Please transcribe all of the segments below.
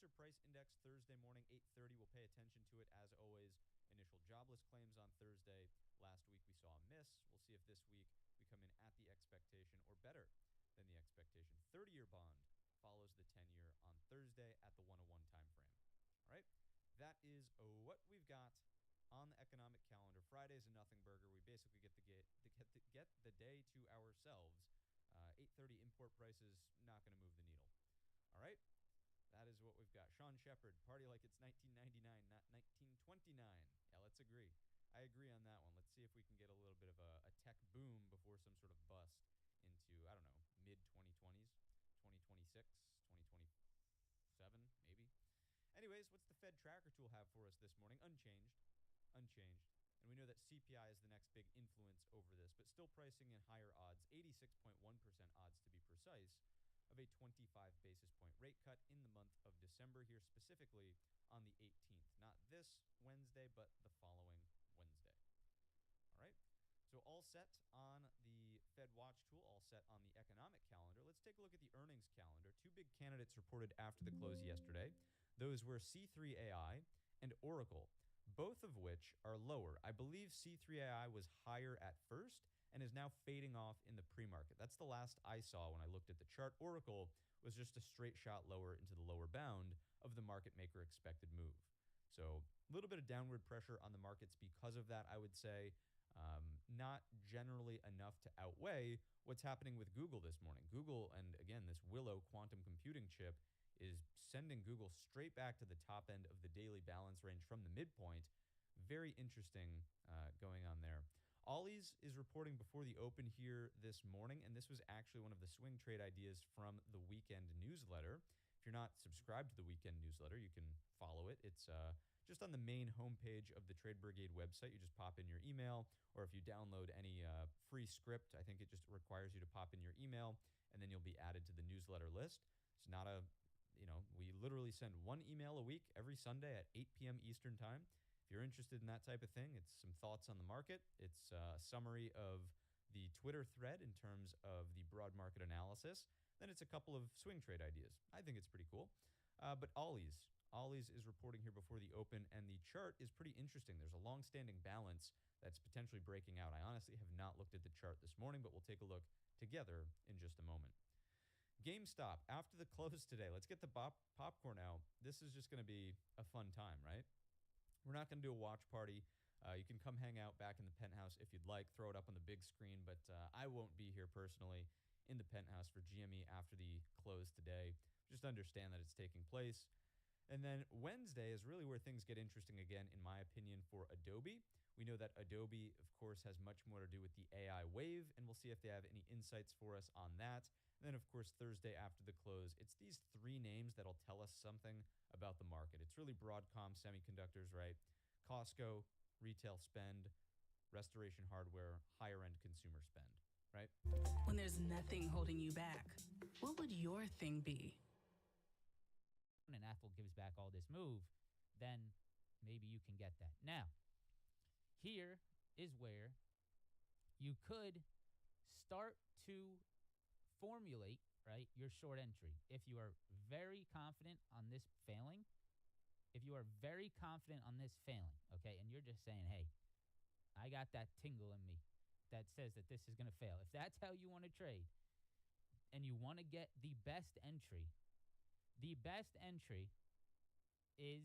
Producer Price Index Thursday morning, 8:30. We'll pay attention to it as always. Initial jobless claims on Thursday. Last week we saw a miss. We'll see if this week we come in at the expectation or better than the expectation. 30-year bond follows the 10-year on Thursday at the 101 time frame. All right, that is what we've got on the economic calendar. Friday's a nothing burger. We basically get the day to ourselves. 8:30 import prices, not going to move the needle. All right, that is what we've got. Sean Shepard, party like it's 1999, not 1929. Yeah, let's agree. I agree on that one. Let's see if we can get a little bit of a tech boom before some sort of bust into, I don't know, mid-2020s, 2026, 2027, maybe. Anyways, what's the Fed tracker tool have for us this morning? Unchanged. And we know that CPI is the next big influence over this, but still pricing in higher odds, 86.1% odds to be precise, of a 25 basis point rate cut in the month of December here, specifically on the 18th. Not this Wednesday, but the following Wednesday. All right. So all set on the Fed Watch tool, all set on the economic calendar. Let's take a look at the earnings calendar. Two big candidates reported after the close yesterday. Those were C3 AI and Oracle, both of which are lower. I believe C3 AI was higher at first and is now fading off in the pre-market. That's the last I saw when I looked at the chart. Oracle was just a straight shot lower into the lower bound of the market maker expected move. So a little bit of downward pressure on the markets because of that, I would say. Not generally enough to outweigh what's happening with Google this morning. Google, and again, this Willow quantum computing chip is sending Google straight back to the top end of the daily balance range from the midpoint. Very interesting going on there. Ollie's is reporting before the open here this morning, and this was actually one of the swing trade ideas from the weekend newsletter. If you're not subscribed to the weekend newsletter, you can follow it. It's just on the main homepage of the Trade Brigade website. You just pop in your email, or if you download any free script, I think it just requires you to pop in your email, and then you'll be added to the newsletter list. It's not a, we literally send one email a week every Sunday at 8 p.m. Eastern time. If you're interested in that type of thing, it's some thoughts on the market. It's a summary of the Twitter thread in terms of the broad market analysis. Then it's a couple of swing trade ideas. I think it's pretty cool. But Ollie's is reporting here before the open, and the chart is pretty interesting. There's a long-standing balance that's potentially breaking out. I honestly have not looked at the chart this morning, but we'll take a look together in just a moment. GameStop, after the close today, let's get the popcorn out. This is just going to be a fun time, right? We're not going to do a watch party. You can come hang out back in the penthouse if you'd like, throw it up on the big screen, but I won't be here personally in the penthouse for GME after the close today. Just understand that it's taking place. And then Wednesday is really where things get interesting again, in my opinion, for Adobe. We know that Adobe, of course, has much more to do with the AI wave, and we'll see if they have any insights for us on that. And then, of course, Thursday after the close, it's these three names that'll tell us something about the market. It's really Broadcom, semiconductors, right? Costco, retail spend, Restoration Hardware, higher-end consumer spend, right? When there's nothing holding you back, what would your thing be? And Apple gives back all this move, then maybe you can get that. Now, here is where you could start to formulate, right, your short entry. If you are very confident on this failing, okay, and you're just saying, hey, I got that tingle in me that says that this is going to fail. If that's how you want to trade and you want to get the best entry is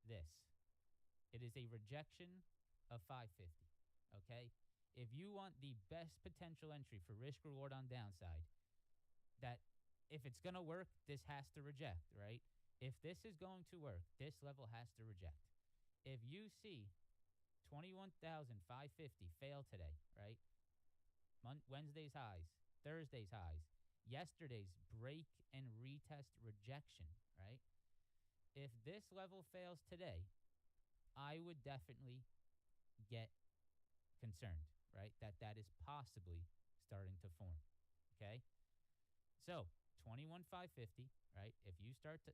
this. It is a rejection of 550, okay? If you want the best potential entry for risk reward on downside, that if it's going to work, this has to reject, right? If this is going to work, this level has to reject. If you see 21,550 fail today, right? Wednesday's highs, Thursday's highs, yesterday's break and retest rejection, right? If this level fails today, I would definitely get concerned, right? That is possibly starting to form, okay? So 21,550, right? If you start to,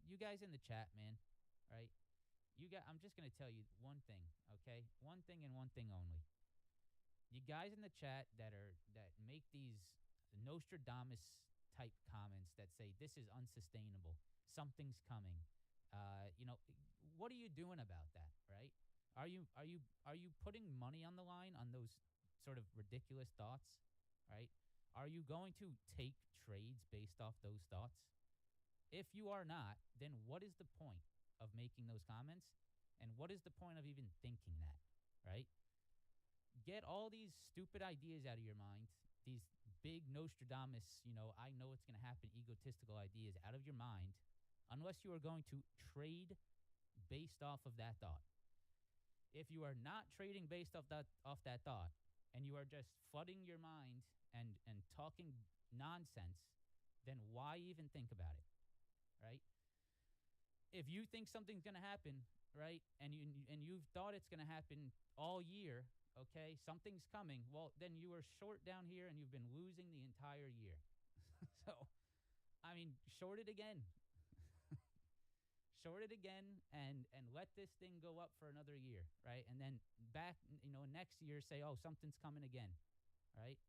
you guys in the chat, man, right? I'm just going to tell you one thing, okay? One thing and one thing only. You guys in the chat that make these Nostradamus type comments that say this is unsustainable, something's coming. What are you doing about that, right? Are you putting money on the line on those sort of ridiculous thoughts, right? Are you going to take trades based off those thoughts? If you are not, then what is the point of making those comments? And what is the point of even thinking that, right? Get all these stupid ideas out of your mind, these big Nostradamus, I know it's going to happen, egotistical ideas out of your mind, unless you are going to trade based off of that thought. If you are not trading based off that thought, and you are just flooding your mind and talking nonsense, then why even think about it, right? If you think something's going to happen, right, and you've thought it's going to happen all year, okay, something's coming, well, then you are short down here and you've been losing the entire year. So, short it again. Short it again and let this thing go up for another year, right? And then back, next year say, oh, something's coming again, right?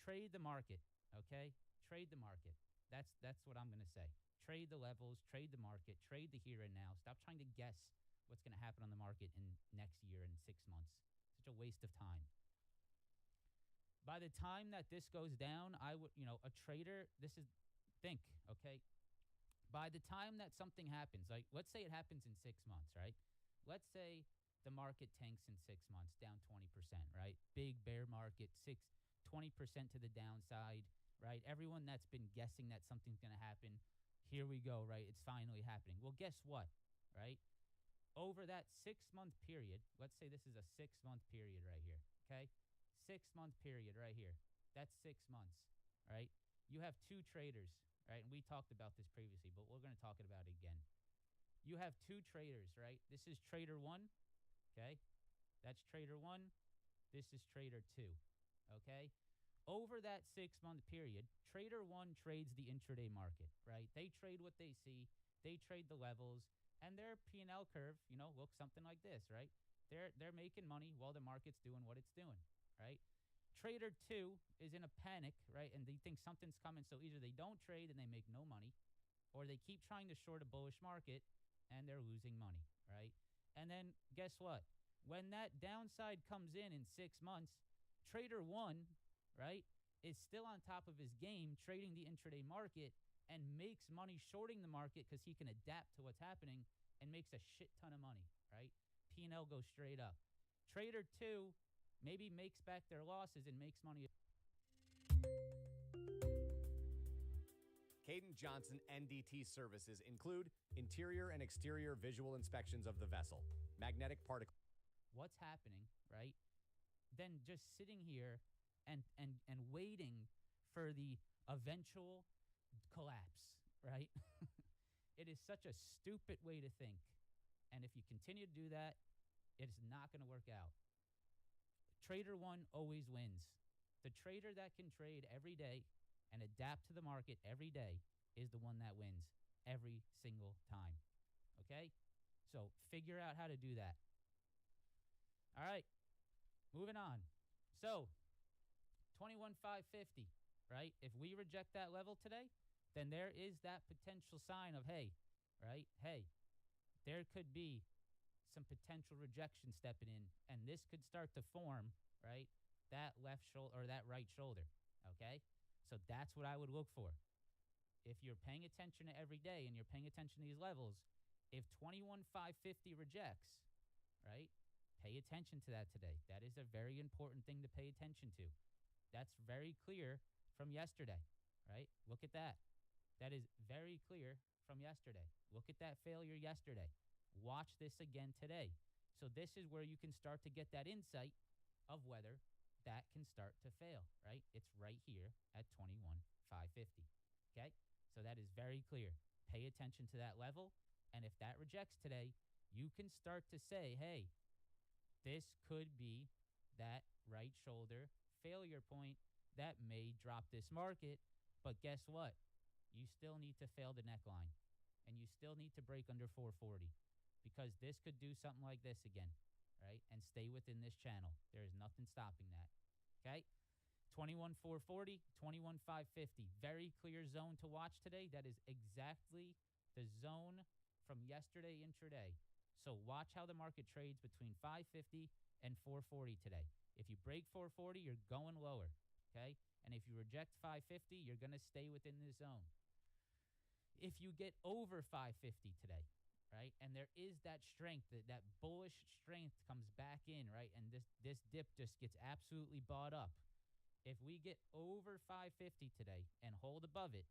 Trade the market, okay? Trade the market. That's what I'm going to say. Trade the levels, trade the market, trade the here and now. Stop trying to guess what's going to happen on the market in next year and 6 months. Such a waste of time. By the time that this goes down, I would, a trader, think, okay? By the time that something happens, like let's say it happens in 6 months, right? Let's say the market tanks in 6 months, down 20%, right? Big bear market, 20% to the downside, right? Everyone that's been guessing that something's going to happen, here we go, right? It's finally happening. Well, guess what, right? Over that 6 month period, let's say this is a 6 month period right here, okay? 6 month period right here. That's 6 months, right? You have two traders, right? And we talked about this previously, but we're going to talk about it again. You have two traders, right? This is trader 1, okay? That's trader 1. This is trader 2, okay? Over that 6 month period, trader 1 trades the intraday market, right? They trade what they see. They trade the levels. And their P&L curve, looks something like this, right? They're making money while the market's doing what it's doing, right? Trader 2 is in a panic, right? And they think something's coming, so either they don't trade and they make no money, or they keep trying to short a bullish market and they're losing money, right? And then guess what? When that downside comes in 6 months, trader 1, right, is still on top of his game, trading the intraday market, and makes money shorting the market because he can adapt to what's happening and makes a shit ton of money, right? P&L goes straight up. Trader 2 maybe makes back their losses and makes money. Caden Johnson NDT services include interior and exterior visual inspections of the vessel, magnetic particle. What's happening, right? Then just sitting here and waiting for the eventual collapse, right? It is such a stupid way to think. And if you continue to do that, it is not going to work out. Trader 1 always wins. The trader that can trade every day and adapt to the market every day is the one that wins every single time. Okay? So figure out how to do that. All right. Moving on. So 21,550, right? If we reject that level today, then there is that potential sign of, hey, right? Hey, there could be some potential rejection stepping in, and this could start to form, right? That left shoulder or that right shoulder, okay? So that's what I would look for. If you're paying attention to every day and you're paying attention to these levels, if 21,550 rejects, right? Pay attention to that today. That is a very important thing to pay attention to. That's very clear from yesterday, right? Look at that. That is very clear from yesterday. Look at that failure yesterday. Watch this again today. So this is where you can start to get that insight of whether that can start to fail, right? It's right here at 21,550, okay? So that is very clear. Pay attention to that level, and if that rejects today, you can start to say, hey, this could be that right shoulder failure point that may drop this market, but guess what? You still need to fail the neckline, and you still need to break under 440 because this could do something like this again, right? And stay within this channel. There is nothing stopping that, okay? 21,440, 21,550. Very clear zone to watch today. That is exactly the zone from yesterday intraday. So watch how the market trades between 550 and 440 today. If you break 440, you're going lower, okay? And if you reject 550, you're going to stay within this zone. If you get over 550 today, right, and there is that strength, that bullish strength comes back in, right, and this dip just gets absolutely bought up. If we get over 550 today and hold above it,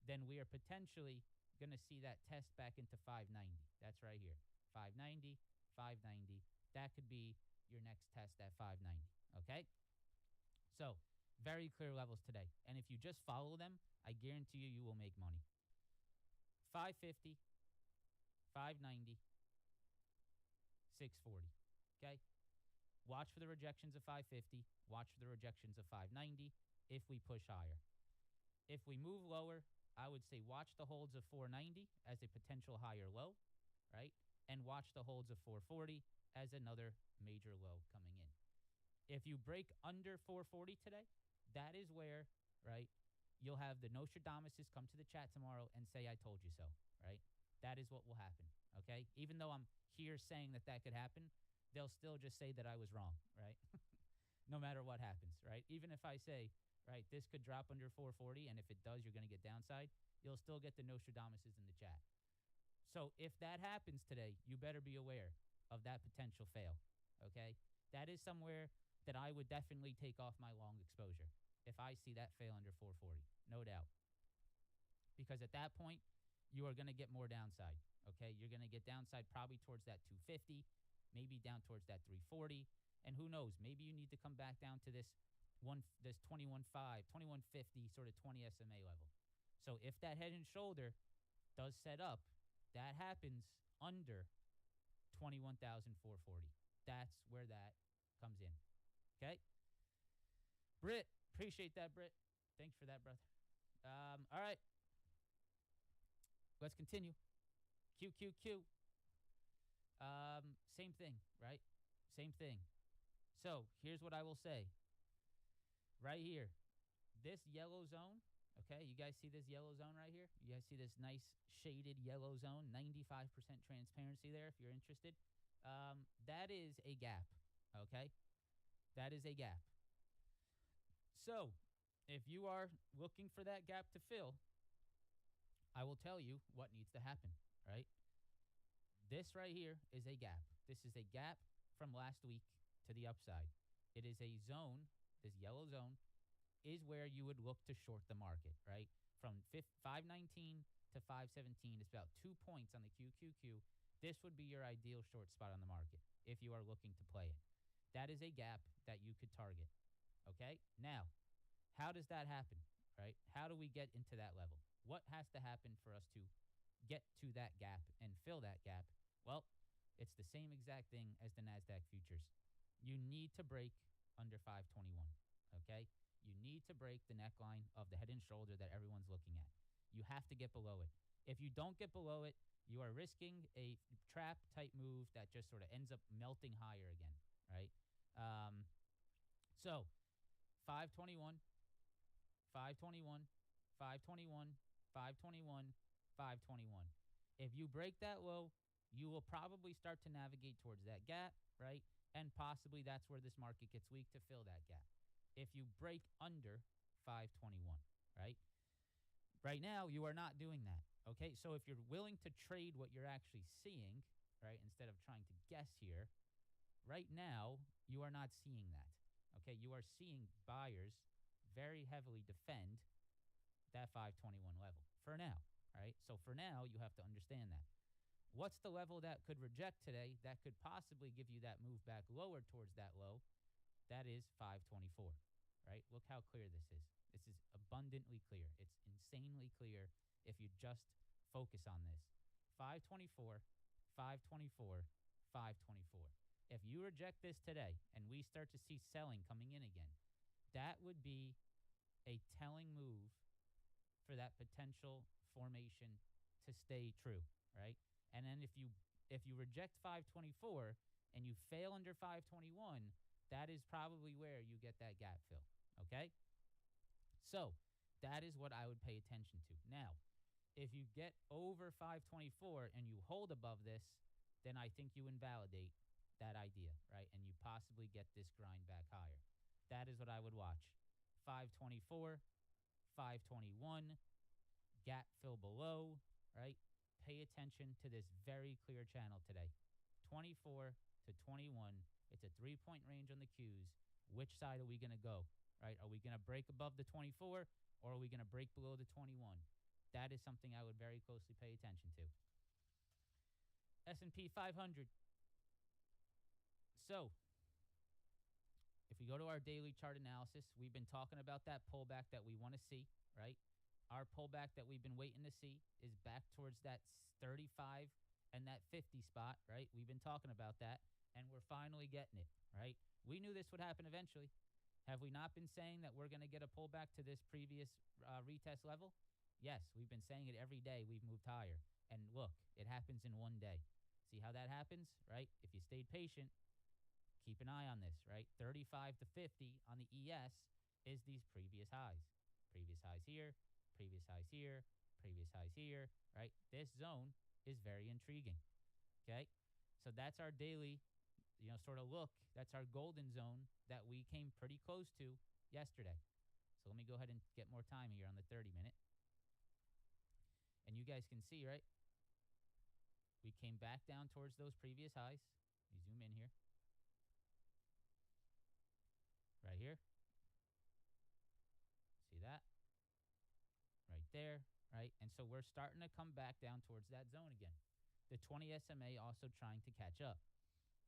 then we are potentially going to see that test back into 590. That's right here. 590, 590. That could be your next test at 590, okay? So, very clear levels today. And if you just follow them, I guarantee you will make money. 550, 590, 640, okay? Watch for the rejections of 550. Watch for the rejections of 590 if we push higher. If we move lower, I would say watch the holds of 490 as a potential higher low, right? And watch the holds of 440 as another major low coming in. If you break under 440 today, that is where, right, you'll have the Nostradamuses come to the chat tomorrow and say, I told you so, right? That is what will happen, okay? Even though I'm here saying that could happen, they'll still just say that I was wrong, right? No matter what happens, right? Even if I say, right, this could drop under 440, and if it does, you're going to get downside, you'll still get the Nostradamuses in the chat. So if that happens today, you better be aware of that potential fail, okay? That is somewhere that I would definitely take off my long exposure if I see that fail under 440, no doubt. Because at that point, you are going to get more downside, okay? You're going to get downside probably towards that 250, maybe down towards that 340, and who knows, maybe you need to come back down to this 21.5, 21.50 sort of 20 SMA level. So if that head and shoulder does set up, that happens under 21,440. That's where that comes in. Okay? Britt, appreciate that, Britt. Thanks for that, brother. All right. Let's continue. QQQ. Same thing, right? Same thing. So here's what I will say. Right here, this yellow zone, okay, you guys see this yellow zone right here? You guys see this nice shaded yellow zone, 95% transparency there if you're interested. That is a gap, okay? That is a gap. So if you are looking for that gap to fill, I will tell you what needs to happen, right? This right here is a gap. This is a gap from last week to the upside. It is a zone, this yellow zone, is where you would look to short the market, right? From 519 to 517, it's about 2 points on the QQQ. This would be your ideal short spot on the market if you are looking to play it. That is a gap that you could target, okay? Now, how does that happen, right? How do we get into that level? What has to happen for us to get to that gap and fill that gap? Well, it's the same exact thing as the NASDAQ futures. You need to break under 521, okay? You need to break the neckline of the head and shoulder that everyone's looking at. You have to get below it. If you don't get below it, you are risking a trap type move that just sort of ends up melting higher again, right? So 521, 521, 521, 521, 521. If you break that low, you will probably start to navigate towards that gap, right? And possibly that's where this market gets weak to fill that gap. If you break under 521, right? Right now, you are not doing that, okay? So if you're willing to trade what you're actually seeing, right, instead of trying to guess here, right now, you are not seeing that, okay? You are seeing buyers very heavily defend that 521 level for now, right? So for now, you have to understand that. What's the level that could reject today that could possibly give you that move back lower towards that low? That is 524, right? Look how clear this is. This is abundantly clear. It's insanely clear if you just focus on this. 524, 524, 524. If you reject this today and we start to see selling coming in again, that would be a telling move for that potential formation to stay true, right? And then if you reject 524 and you fail under 521, that is probably where you get that gap fill. Okay? So that is what I would pay attention to. Now, if you get over 524 and you hold above this, then I think you invalidate that idea, right? And you possibly get this grind back higher. That is what I would watch. 524, 521, gap fill below, right? Pay attention to this very clear channel today. 24 to 21. It's a 3-point range on the Qs. Which side are we going to go, right? Are we going to break above the 24 or are we going to break below the 21? That is something I would very closely pay attention to. S&P 500. So, if we go to our daily chart analysis, we've been talking about that pullback that we want to see, right? Our pullback that we've been waiting to see is back towards that 35 and that 50 spot, right? We've been talking about that, and we're finally getting it, right? We knew this would happen eventually. Have we not been saying that we're going to get a pullback to this previous retest level? Yes, we've been saying it every day. We've moved higher. And look, it happens in one day. See how that happens, right? If you stayed patient, keep an eye on this, right? 35 to 50 on the ES is these previous highs. Previous highs here, previous highs here, previous highs here, right? This zone is very intriguing, okay? So that's our daily, sort of look. That's our golden zone that we came pretty close to yesterday. So let me go ahead and get more time here on the 30-minute. And you guys can see, right? We came back down towards those previous highs. Let me zoom in here. Right here. See that? Right there, right? And so we're starting to come back down towards that zone again. The 20 SMA also trying to catch up.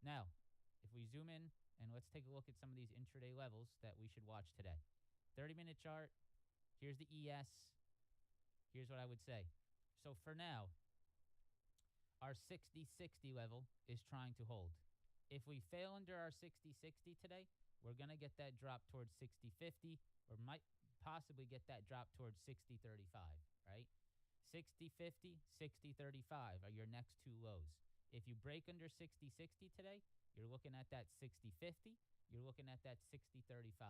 Now, if we zoom in and let's take a look at some of these intraday levels that we should watch today. 30-minute chart. Here's the ES. Here's what I would say. So for now, our 60-60 level is trying to hold. If we fail under our 60-60 today, we're going to get that drop towards 60-50 or might possibly get that drop towards 60-35, right? 60-50, 60-35 are your next two lows. If you break under 60-60 today, you're looking at that 60-50, you're looking at that 60-35,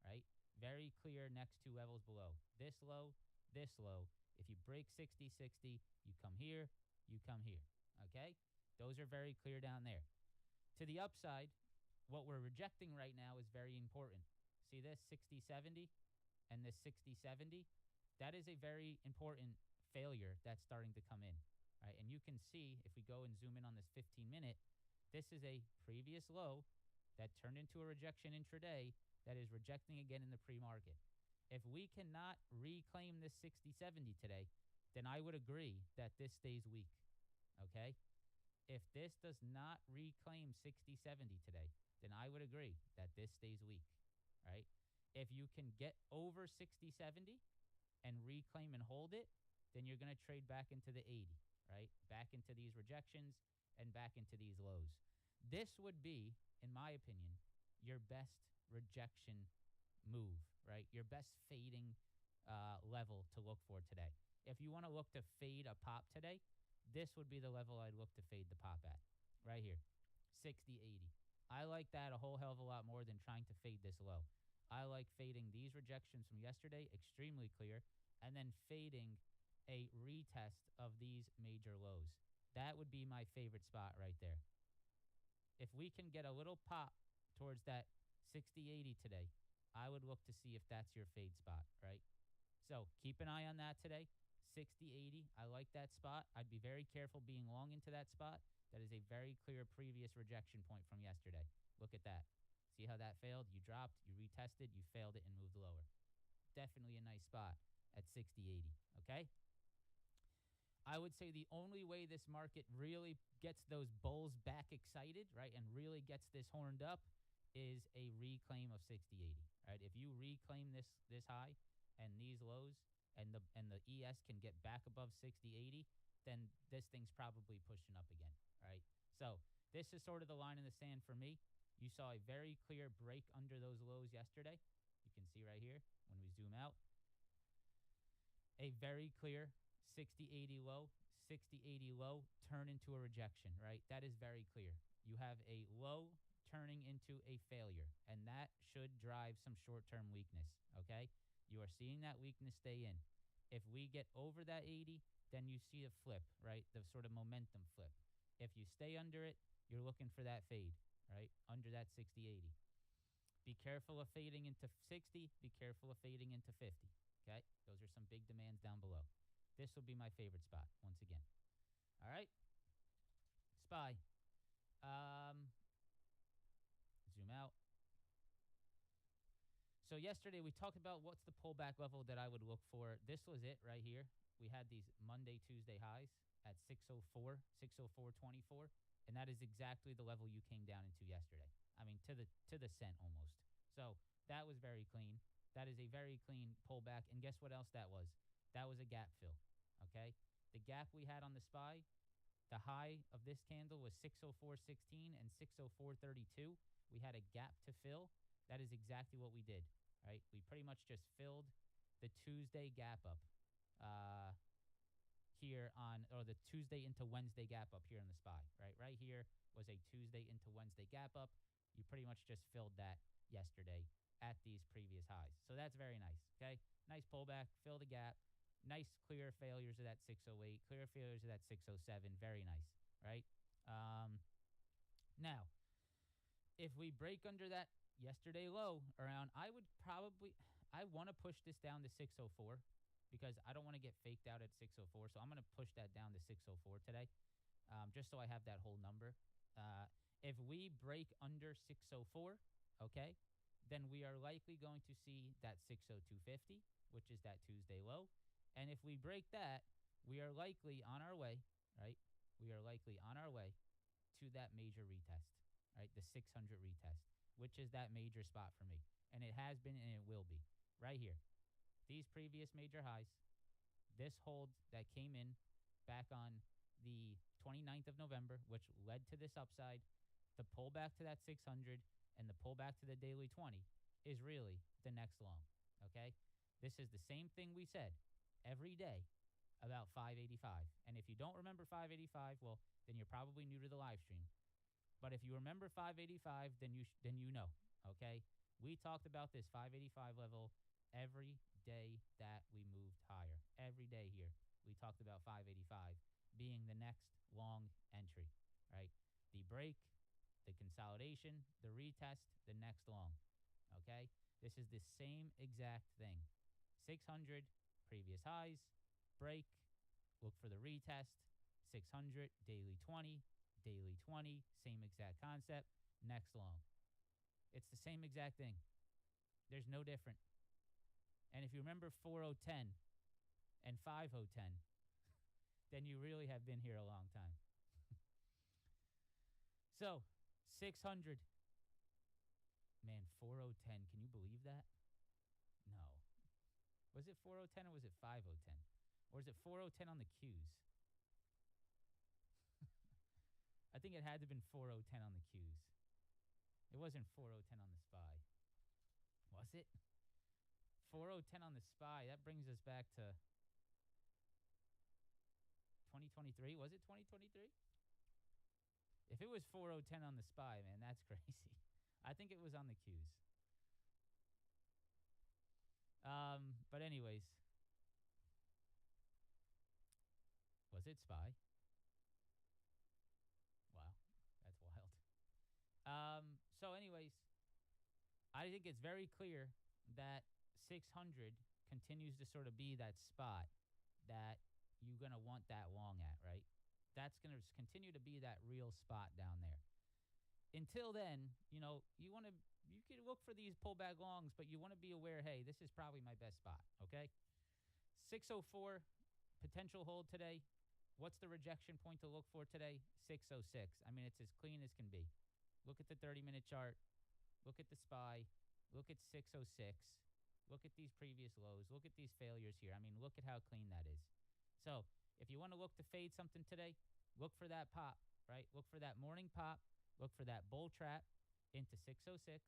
right? Very clear next two levels below. This low, this low. If you break 60-60, you come here, you come here, okay? Those are very clear down there. To the upside, what we're rejecting right now is very important. See this 60-70 and this 60-70? That is a very important failure that's starting to come in, right? And you can see, if we go and zoom in on this 15-minute, this is a previous low that turned into a rejection intraday that is rejecting again in the pre-market. If we cannot reclaim this 60-70 today, then I would agree that this stays weak, okay? If this does not reclaim 60-70 today, then I would agree that this stays weak, right? If you can get over 60-70 and reclaim and hold it, then you're going to trade back into the 80, right? Back into these rejections and back into these lows. This would be, in my opinion, your best rejection move, right? Your best fading level to look for today. If you want to look to fade a pop today, this would be the level I'd look to fade the pop at, right here, 60-80. I like that a whole hell of a lot more than trying to fade this low. I like fading these rejections from yesterday, extremely clear, and then fading a retest of these major lows. That would be my favorite spot right there. If we can get a little pop towards that 60-80 today, I would look to see if that's your fade spot, right? So keep an eye on that today. 60-80, I like that spot. I'd be very careful being long into that spot. That is a very clear previous rejection point from yesterday. Look at that. See how that failed? You dropped, you retested, you failed it and moved lower. Definitely a nice spot at 60-80, okay? I would say the only way this market really gets those bulls back excited, right, and really gets this horned up is a reclaim of 60-80, right? If you reclaim this high and these lows and the ES can get back above 60-80, then this thing's probably pushing up again, right? So this is sort of the line in the sand for me. You saw a very clear break under those lows yesterday. You can see right here when we zoom out. A very clear 60-80 low, 60-80 low turn into a rejection, right? That is very clear. You have a low turning into a failure, and that should drive some short-term weakness, okay? You are seeing that weakness stay in. If we get over that 80, then you see a flip, right? The sort of momentum flip. If you stay under it, you're looking for that fade, right? Under that 60-80. Be careful of fading into 60. Be careful of fading into 50, okay? Those are some big demands down below. This will be my favorite spot once again. All right? SPY. Zoom out. So yesterday we talked about what's the pullback level that I would look for. This was it right here. We had these Monday, Tuesday highs at 604, 604.24, and that is exactly the level you came down into yesterday. I mean, to the cent almost. So that was very clean. That is a very clean pullback. And guess what else that was? That was a gap fill, okay? The gap we had on the SPY, the high of this candle was 604.16 and 604.32. We had a gap to fill. That is exactly what we did, right? We pretty much just filled the Tuesday gap up here on, or the Tuesday into Wednesday gap up here on the SPY, right? Right here was a Tuesday into Wednesday gap up. You pretty much just filled that yesterday at these previous highs. So that's very nice, okay? Nice pullback, fill the gap. Nice clear failures of that 608, clear failures of that 607. Very nice, right? Now, if we break under that yesterday low around, I want to push this down to 604 because I don't want to get faked out at 604. So I'm going to push that down to 604 today, just so I have that whole number. If we break under 604, okay, then we are likely going to see that 602.50, which is that Tuesday low. And if we break that, we are likely on our way, right? We are likely on our way to that major retest, right? The 600 retest, which is that major spot for me. And it has been and it will be right here. These previous major highs, this hold that came in back on the 29th of November, which led to this upside, the pullback to that 600 and the pullback to the daily 20 is really the next long, okay? This is the same thing we said every day about 585. And if you don't remember 585, well, then you're probably new to the live stream. But if you remember 585, then you know, okay? We talked about this 585 level every day that we moved higher. Every day here, we talked about 585 being the next long entry, right? The break, the consolidation, the retest, the next long, okay? This is the same exact thing. 600, previous highs, break, look for the retest, 600, daily 20, same exact concept, next long. It's the same exact thing. There's no different. And if you remember 4010 and 5010, then you really have been here a long time. So, 600. Man, 4010, can you believe that? No. Was it 4010 or was it 5010? Or is it 4010 on the Qs? I think it had to have been 4010 on the Qs. It wasn't 4010 on the SPY. Was it? 4010 on the SPY. That brings us back to 2023. Was it 2023? If it was 4010 on the SPY, man, that's crazy. I think it was on the Qs. But anyways, was it SPY? Wow, that's wild. So anyways, I think it's very clear that 600 continues to sort of be that spot that you're going to want that long at, right? That's going to continue to be that real spot down there. Until then, you know, you can look for these pullback longs, but you want to be aware, hey, this is probably my best spot, okay? 604, potential hold today. What's the rejection point to look for today? 606. I mean, it's as clean as can be. Look at the 30-minute chart. Look at the SPY. Look at 606. Look at these previous lows. Look at these failures here. I mean, look at how clean that is. So if you want to look to fade something today, look for that pop, right? Look for that morning pop. Look for that bull trap into 606.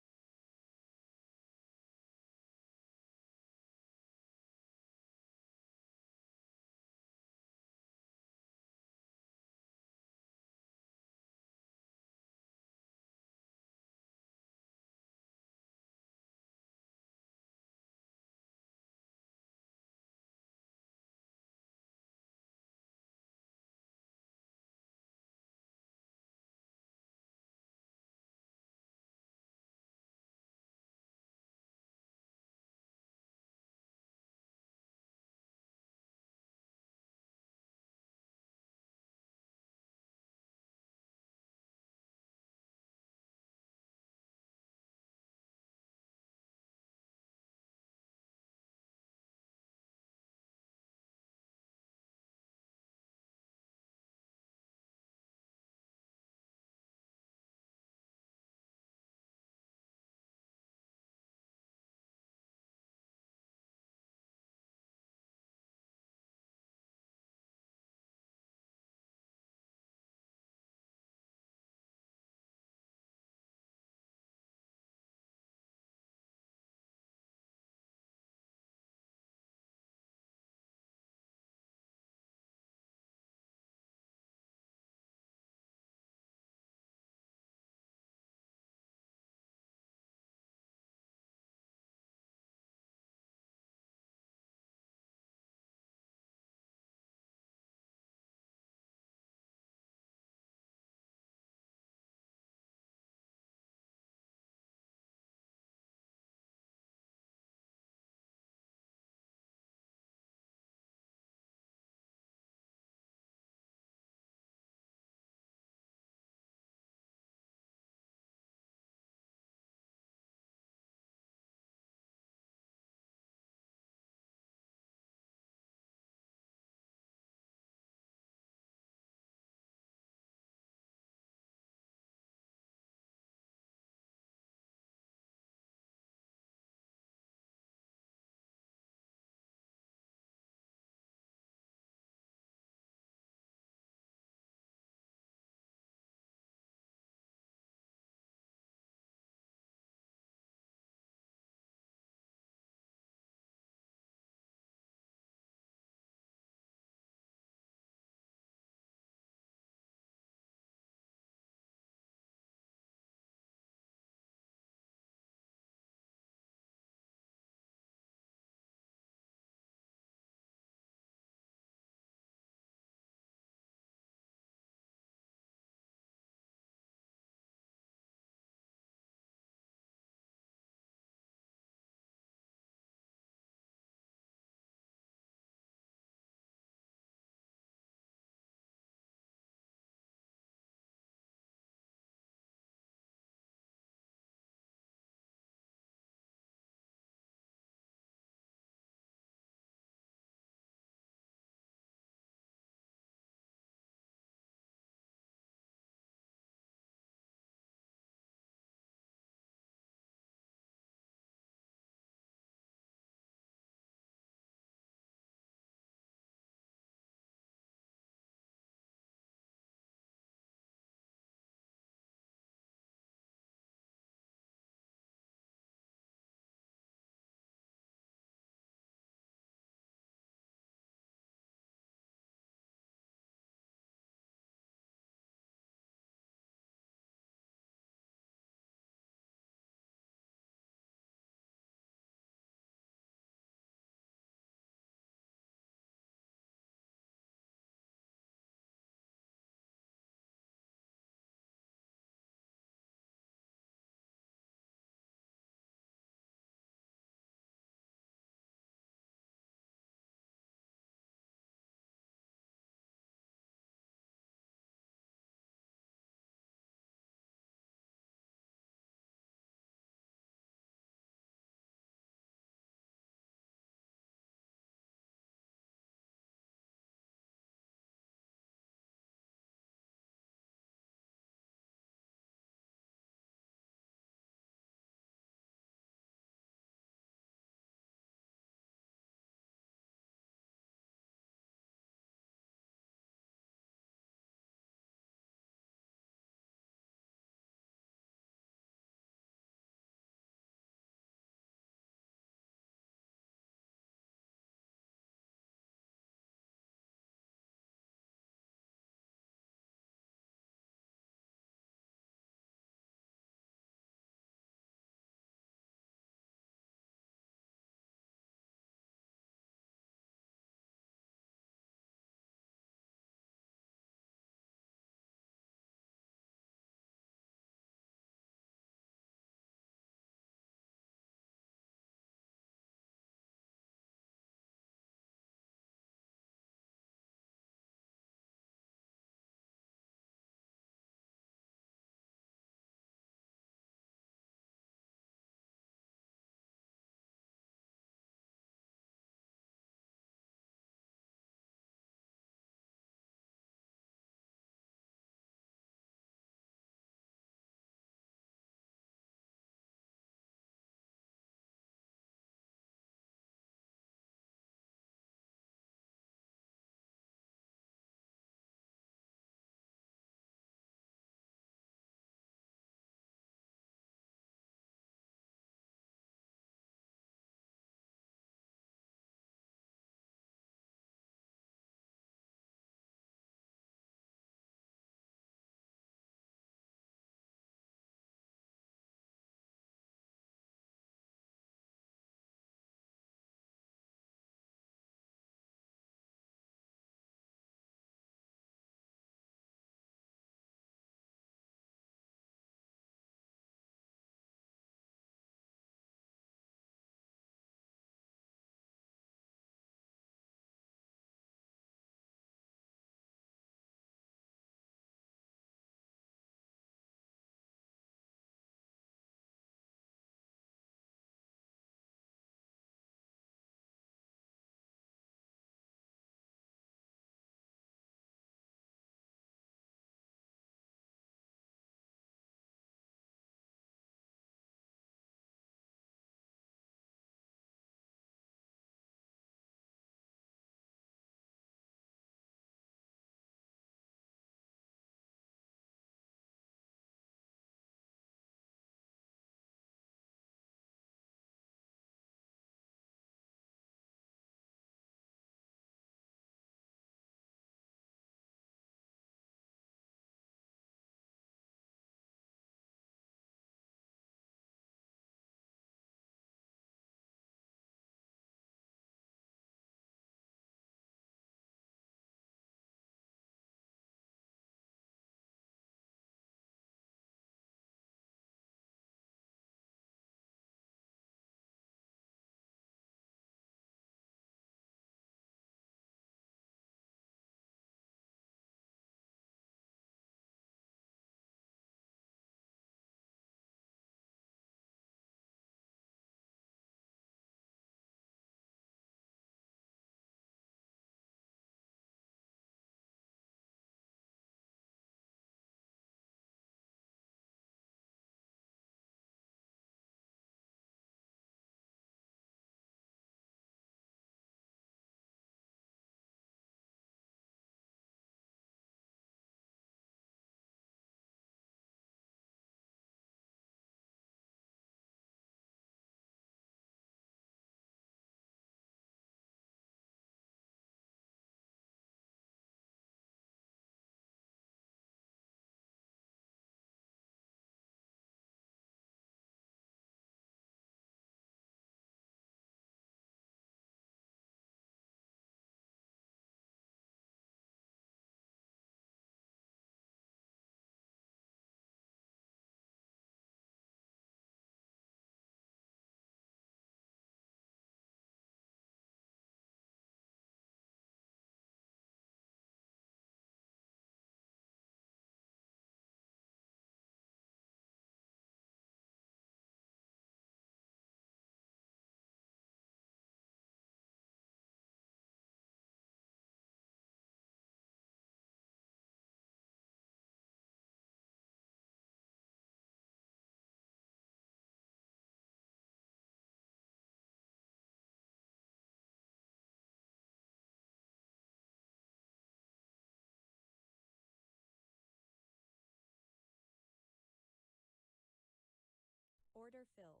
Order filled.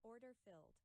Order filled.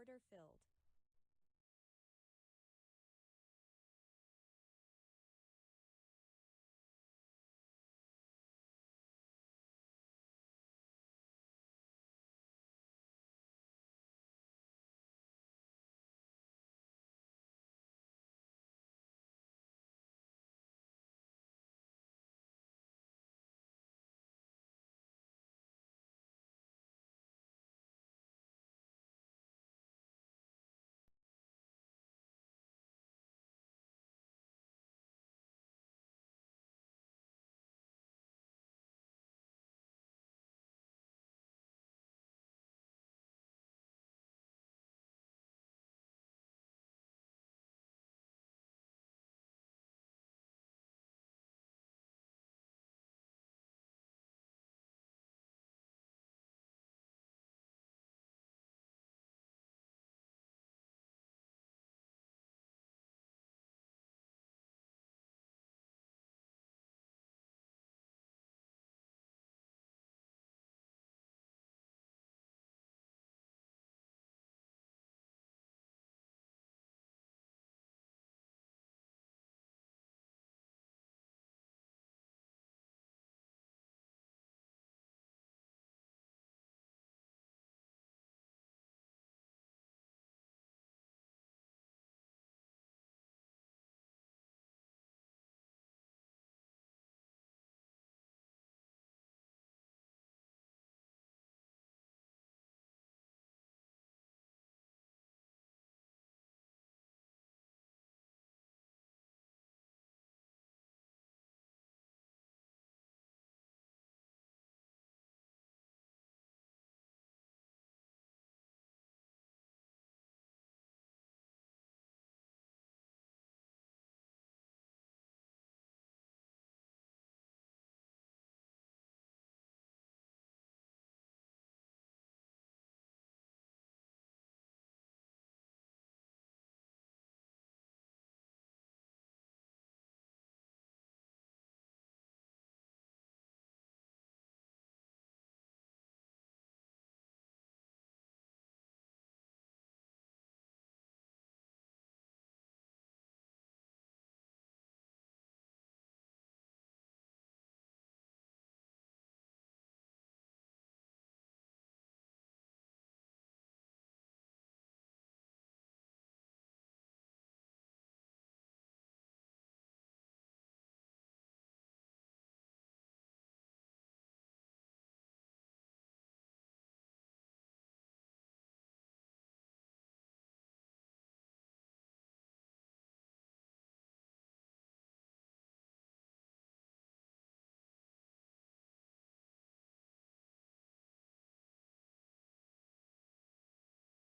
Order filled.